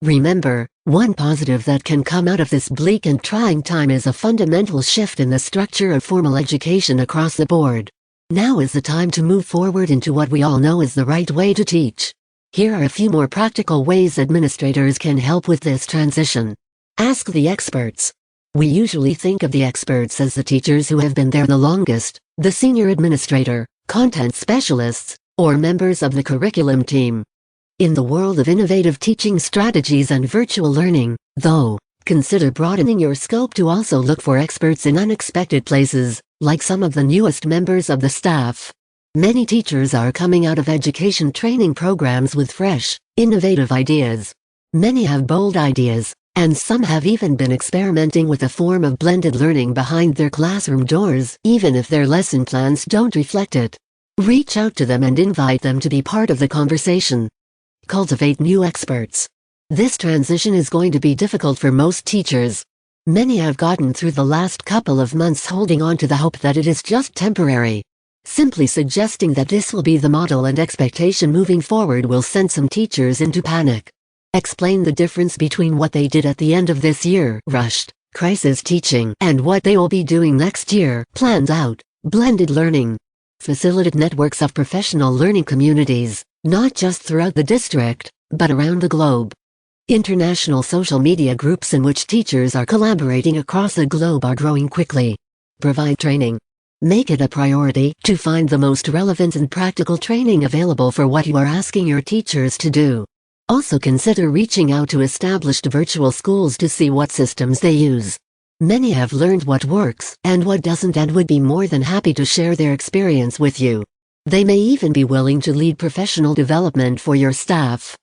Remember, one positive that can come out of this bleak and trying time is a fundamental shift in the structure of formal education across the board. Now is the time to move forward into what we all know is the right way to teach. Here are a few more practical ways administrators can help with this transition. Ask the experts. We usually think of the experts as the teachers who have been there the longest, the senior administrator, content specialists, or members of the curriculum team. In the world of innovative teaching strategies and virtual learning, though, consider broadening your scope to also look for experts in unexpected places, like some of the newest members of the staff. Many teachers are coming out of education training programs with fresh, innovative ideas. Many have bold ideas, and some have even been experimenting with a form of blended learning behind their classroom doors, even if their lesson plans don't reflect it. Reach out to them and invite them to be part of the conversation. Cultivate new experts. This transition is going to be difficult for most teachers. Many have gotten through the last couple of months holding on to the hope that it is just temporary. Simply suggesting that this will be the model and expectation moving forward will send some teachers into panic. Explain the difference between what they did at the end of this year, rushed, crisis teaching, and what they will be doing next year, planned out, blended learning. Facilitate networks of professional learning communities, not just throughout the district, but around the globe. International social media groups in which teachers are collaborating across the globe are growing quickly. Provide training. Make it a priority to find the most relevant and practical training available for what you are asking your teachers to do. Also consider reaching out to established virtual schools to see what systems they use. Many have learned what works and what doesn't and would be more than happy to share their experience with you. They may even be willing to lead professional development for your staff.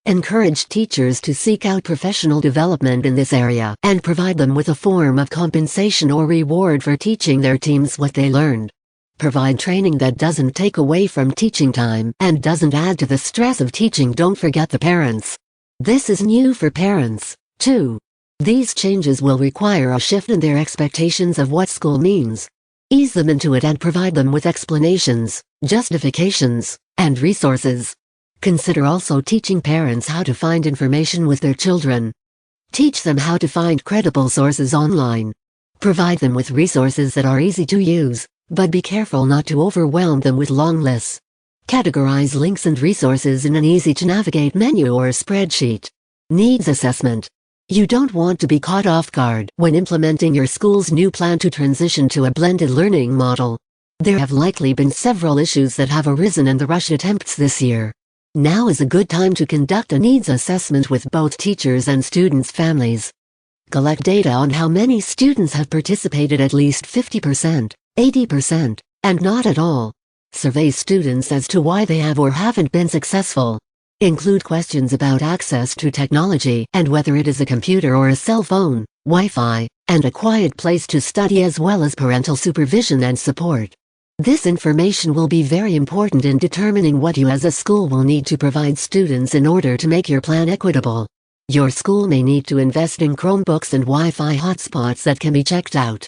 Encourage teachers to seek out professional development in this area and provide them with a form of compensation or reward for teaching their teams what they learned. Provide training that doesn't take away from teaching time and doesn't add to the stress of teaching. Don't forget the parents. This is new for parents, too. These changes will require a shift in their expectations of what school means. Ease them into it and provide them with explanations, justifications, and resources. Consider also teaching parents how to find information with their children. Teach them how to find credible sources online. Provide them with resources that are easy to use, but be careful not to overwhelm them with long lists. Categorize links and resources in an easy-to-navigate menu or spreadsheet. Needs assessment. You don't want to be caught off guard when implementing your school's new plan to transition to a blended learning model. There have likely been several issues that have arisen in the rush attempts this year. Now is a good time to conduct a needs assessment with both teachers and students' families. Collect data on how many students have participated at least 50%, 80%, and not at all. Survey students as to why they have or haven't been successful. Include questions about access to technology and whether it is a computer or a cell phone, Wi-Fi, and a quiet place to study as well as parental supervision and support. This information will be very important in determining what you as a school will need to provide students in order to make your plan equitable. Your school may need to invest in Chromebooks and Wi-Fi hotspots that can be checked out.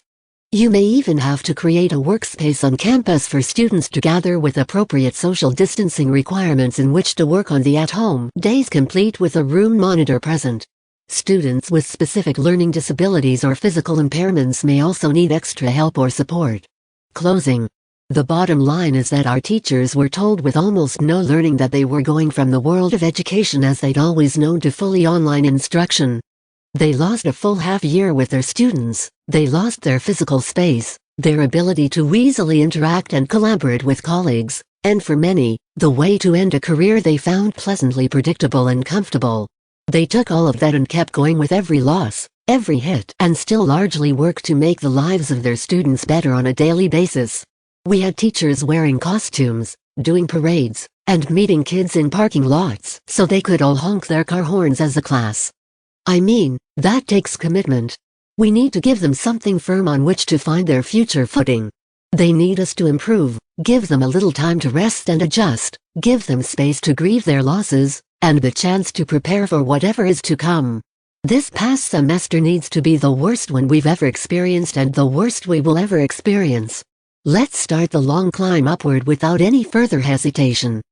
You may even have to create a workspace on campus for students to gather with appropriate social distancing requirements in which to work on the at-home days, complete with a room monitor present. Students with specific learning disabilities or physical impairments may also need extra help or support. Closing. The bottom line is that our teachers were told with almost no learning that they were going from the world of education as they'd always known to fully online instruction. They lost a full half year with their students, they lost their physical space, their ability to easily interact and collaborate with colleagues, and for many, the way to end a career they found pleasantly predictable and comfortable. They took all of that and kept going with every loss, every hit, and still largely worked to make the lives of their students better on a daily basis. We had teachers wearing costumes, doing parades, and meeting kids in parking lots so they could all honk their car horns as a class. I mean, that takes commitment. We need to give them something firm on which to find their future footing. They need us to improve, give them a little time to rest and adjust, give them space to grieve their losses, and the chance to prepare for whatever is to come. This past semester needs to be the worst one we've ever experienced and the worst we will ever experience. Let's start the long climb upward without any further hesitation.